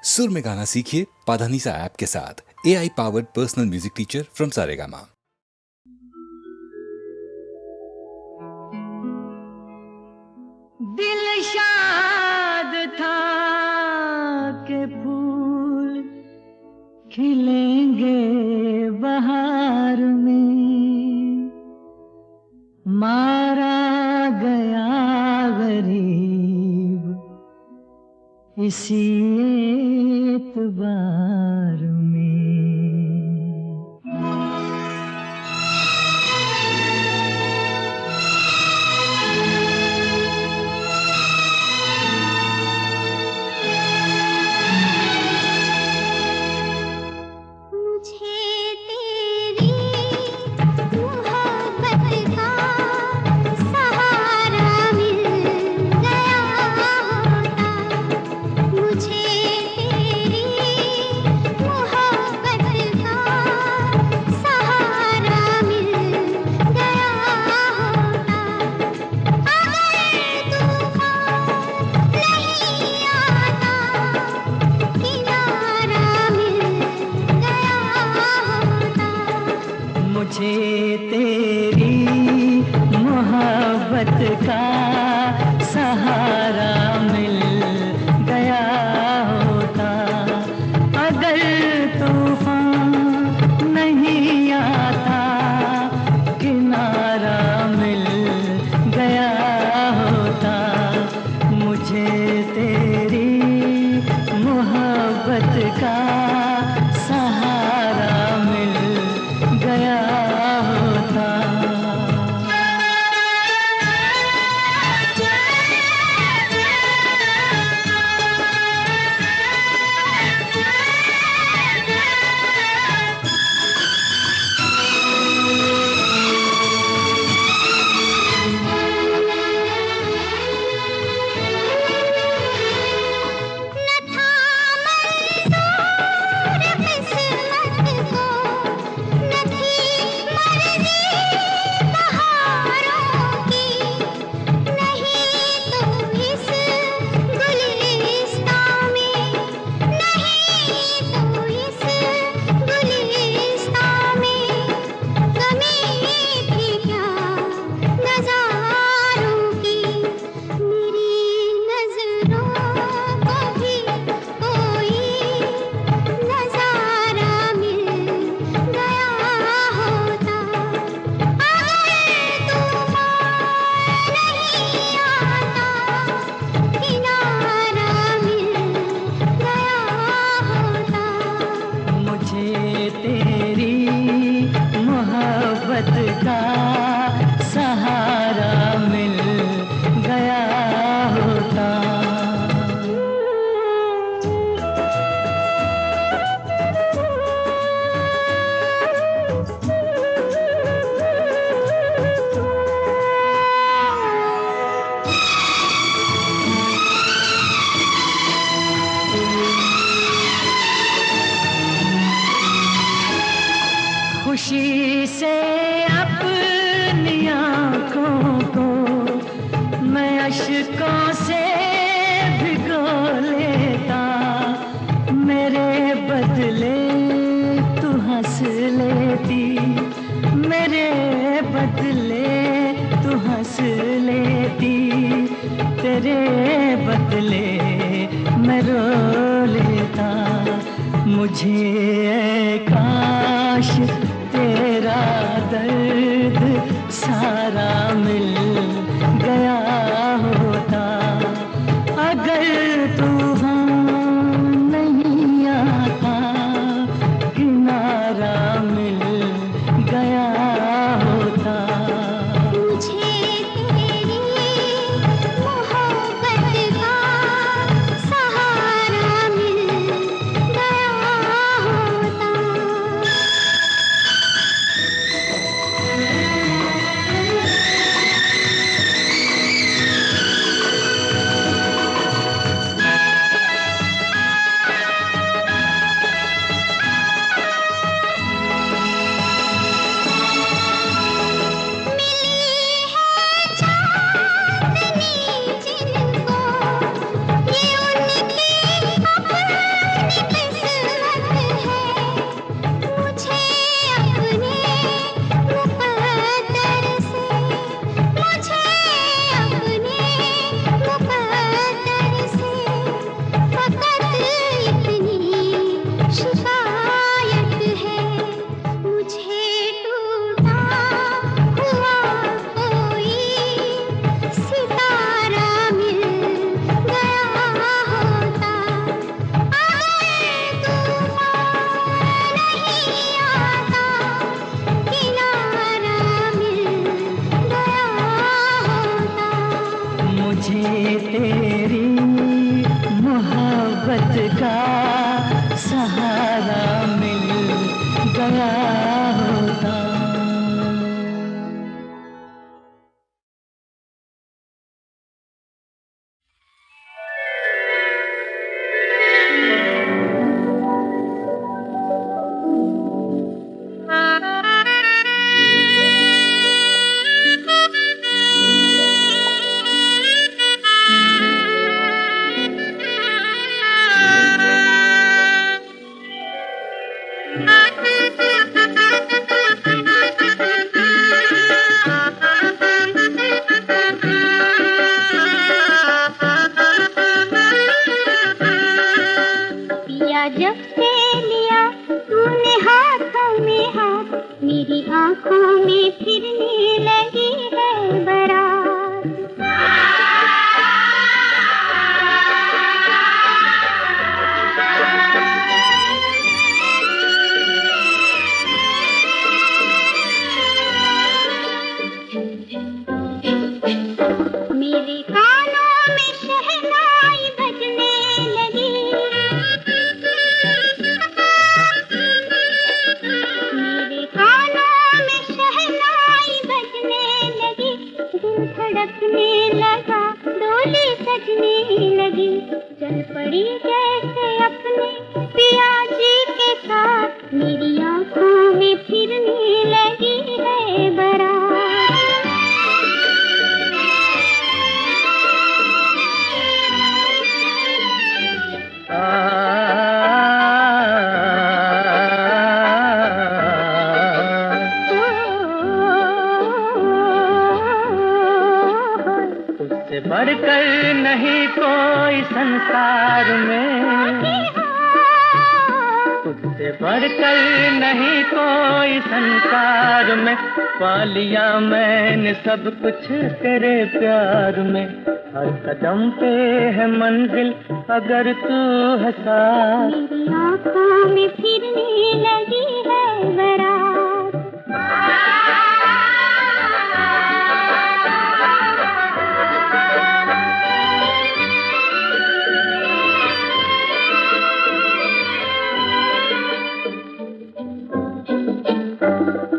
सुर में गाना सीखिए पाधानीसा ऐप के साथ। AI powered personal music teacher from Saregama. दिल शाद था के फूल खिलेंगे बहार में, मारा गया गरीब इसी एतबार में। मुझे तेरी मोहब्बत का सहारा मिल गया होता, अगर तूफान नहीं आता किनारा मिल गया होता। मुझे तेरी मोहब्बत का सहारा मिल गया होता। का सहारा मिल गया होता। खुशी से अपनी आँखों को मैं अश्कों से भिगो लेता, मेरे बदले तू हंस लेती, मेरे बदले तू हंस लेती, तेरे बदले मैं रो लेता। मुझे काश तेरा दर्द सारा मिल गया होता, अगर तूफान नहीं आता किनारा मिल गया होता। मुझे तेरी मोहब्बत का सहारा मिल गया होता। का सहारा मिल गया होता। पिया जब से लिया तूने हाथों में हाथ, मेरी आंखों में फिरने लगी है बारात। मेरे कानों में शहनाई बजने लगी, मेरे कानों में शहनाई बजने लगी, दिल धड़कने लगा, डोली सजने लगी, चल पड़ी जैसे अपने पिया जी के साथ, मेरी आंखों में फिरने लगी है बारात। तुझसे बढ़कर नहीं कोई संसार में, तुझसे बढ़कर नहीं कोई संसार में, पा लिया मैंने सब कुछ तेरे प्यार में, हर कदम पे है मंजिल अगर तू है साथ। मेरी आंखों में फिरने लगी है बारात।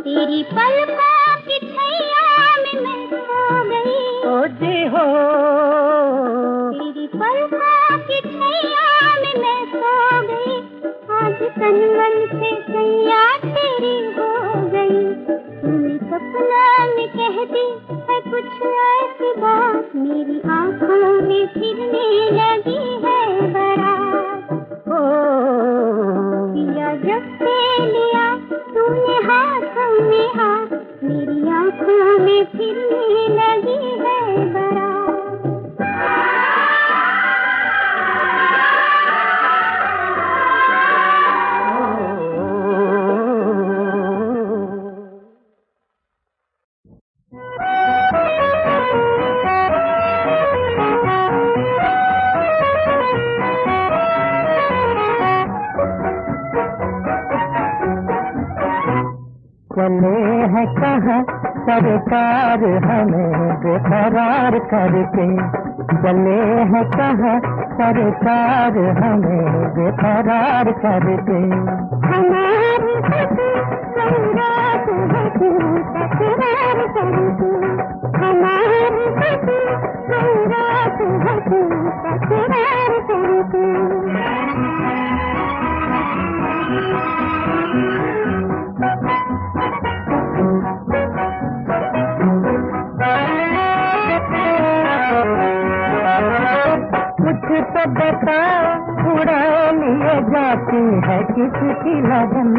तेरी पलकों की छैया में मैं सो गई, ओ जी हो, तेरी पलकों की छैया में मैं सो गई, आज तन मन से सैया तेरी हो गई, तूने सपना में कह दी है कुछ ऐसी बात, मेरी आंखों में फिरने लगी है बारात। ओ पिया जब से लिया तूने हाथों में हाथ, मेरी आंखों में फिरने लगी है बारात। चले हैं कहाँ सरकार हमें बेकरार करके, चले हैं कहाँ सरकार हमें बेकरार करके। हमारी रात तकरार करके, हमारी रात तकरार करके। कुछ तो बता उड़ा लिए जाती है किसकी लगन,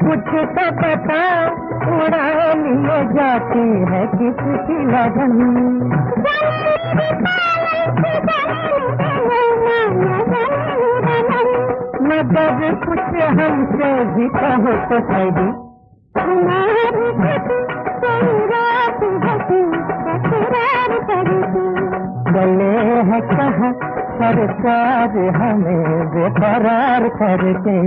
कुछ तो बता उड़ा लिए जाती है किसकी लगन। मगर कुछ हमसे भी कहो तो सही, गले है कहाँ सरकार हमें बेकरार करके।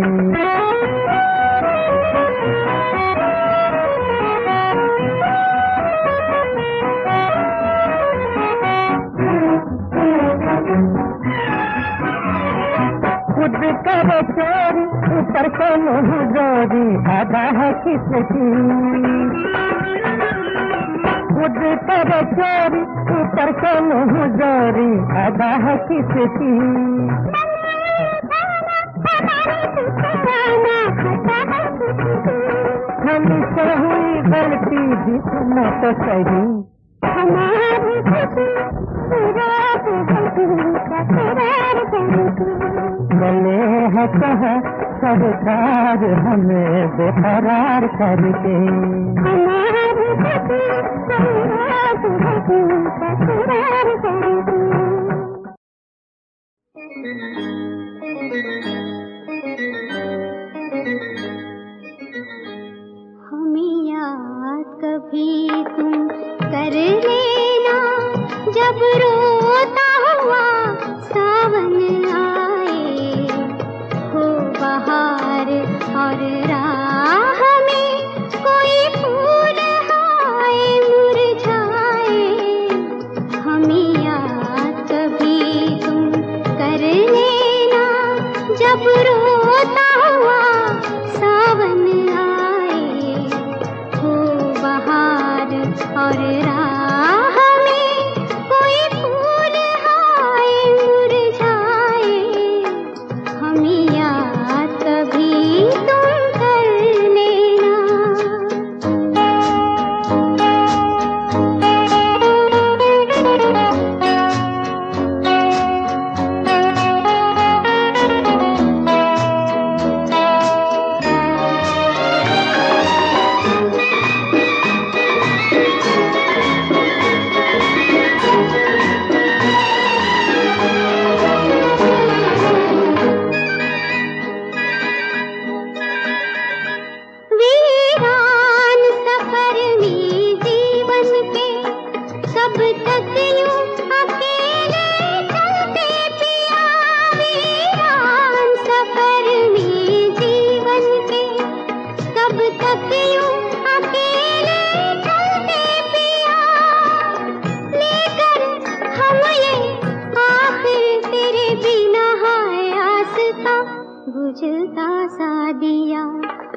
तेरे चोरी ऊपर से मुँह जोरी आधा है किसकी खुद तेरे चोरी ऊपर से मुँह जोरी आधा है किसकी हमसे हुई गलती जिसमें तो सही हमारी गले है कहा सरकार हमें बेकरार करके हमें याद कभी तुम कर लेना जब रोता हुआ सावन आए हो बहार और राह में कोई फूल आए मुरझाए हमें याद कभी तुम कर लेना जब रोता हुआ सावन आए हो बहार और राह में कोई फूल आए मुरझाए हमें याद कभी तुम कर लेना वीरान सफर में जीवन के कब तक यूं अकेले चलते पिया वीरान सफर में जीवन के कब तक यूं अकेले चलते पिया लेकर हम ये आखिर तेरे बिना है आसता बुझता सा दिया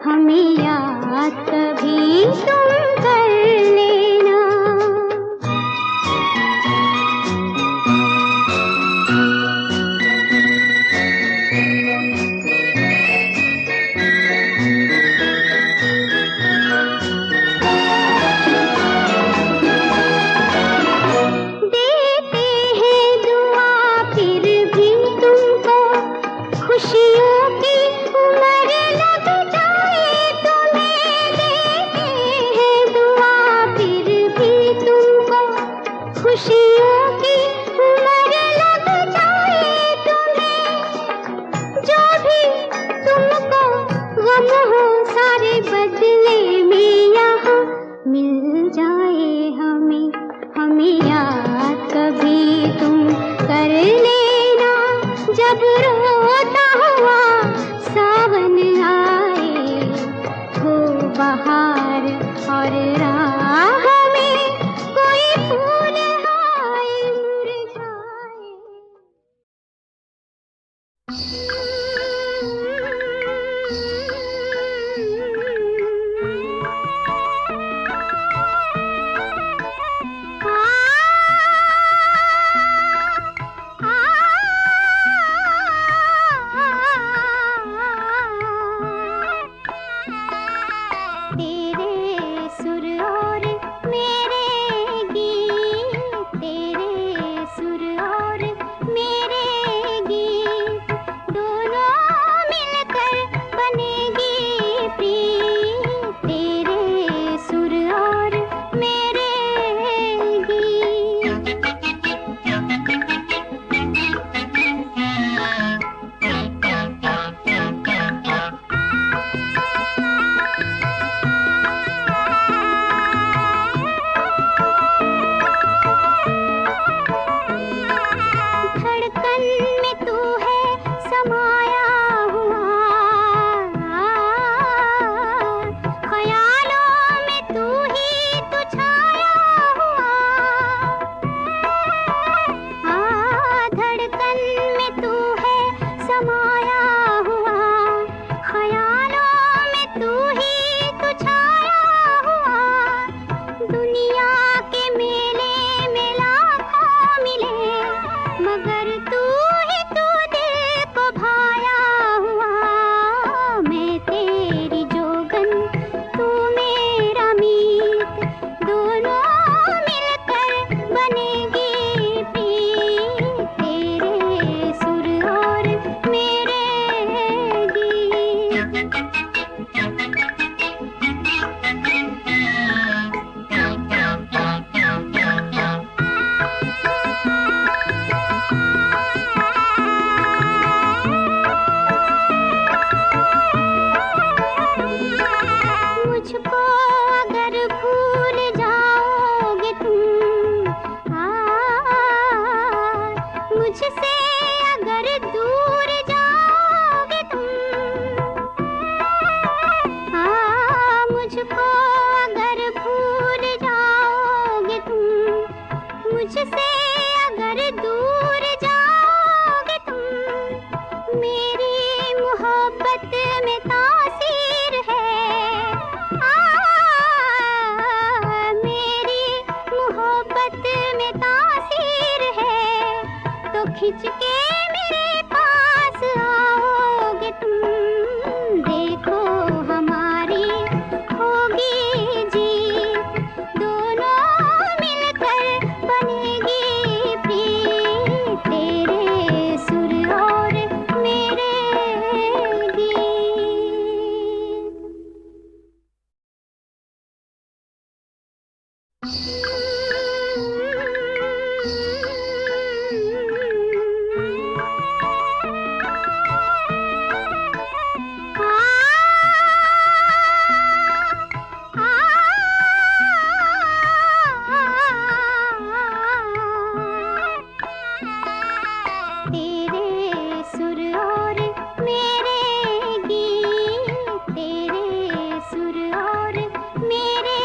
हमें याद कभी तुम कर लेना देते हैं दुआ फिर भी तुमको खुशियों की उम्र लग जाए तुम्हें देते हैं दुआ फिर भी तुमको खुशियों की उम्र लग जाए तुम्हें जो भी तुमको गम हो सारे बदले में यहाँ मिल जाए हमें याद कभी तुम कर लेना जब रोता हुआ सावन आए हो बहार और राह में कोई फूल आए मुरझाए तेरे सुर और मेरे गीत तेरे सुर और मेरे गीत दो खिंच के मेरे पास आओगे तुम, देखो हमारी होगी जीत, दोनों मिलकर बनेगी प्रीत, तेरे सुर और मेरे गीत। तेरे सुर और मेरे गीत, तेरे सुर और मेरे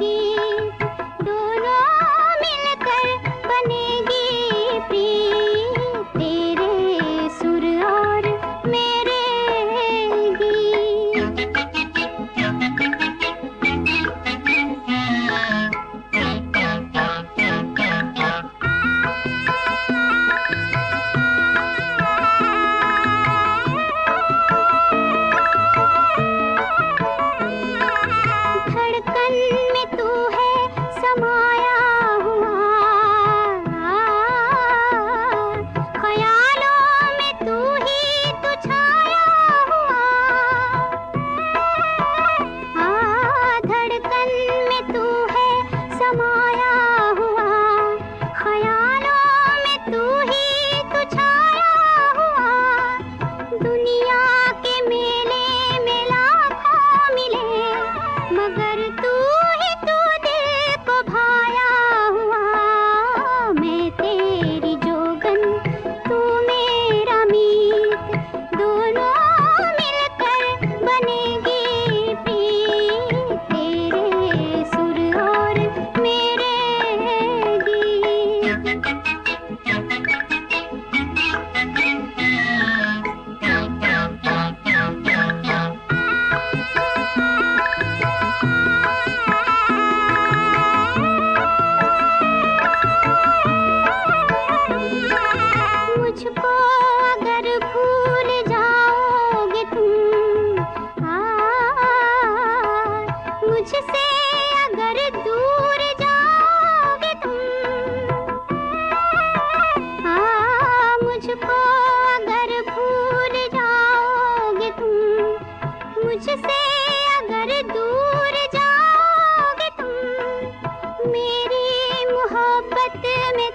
गीत, दोनों मिलकर बनेगी प्रीत, तेरे सुर और मेरे गीत। धड़कन में तू है समाया हुआ, ख्यालों में तू ही तो छाया हुआ, धड़कन में तू है समाया हुआ, ख्यालों में तू ही तो छाया हुआ, दुनिया के मेले में लाखों मिले, मगर तू ही तू दिल को भाया हुआ, मैं तेरी जोगन तू मेरा मीत, दोनों मिलकर बनेगी प्रीत, तेरे सुर और मेरे गीत। मुझको अगर भूल जाओगे तुम, मुझसे अगर दूर जाओगे तुम, मुझको अगर भूल जाओगे तुम, मुझसे अगर दूर जाओगे तुम, मेरी मोहब्बत में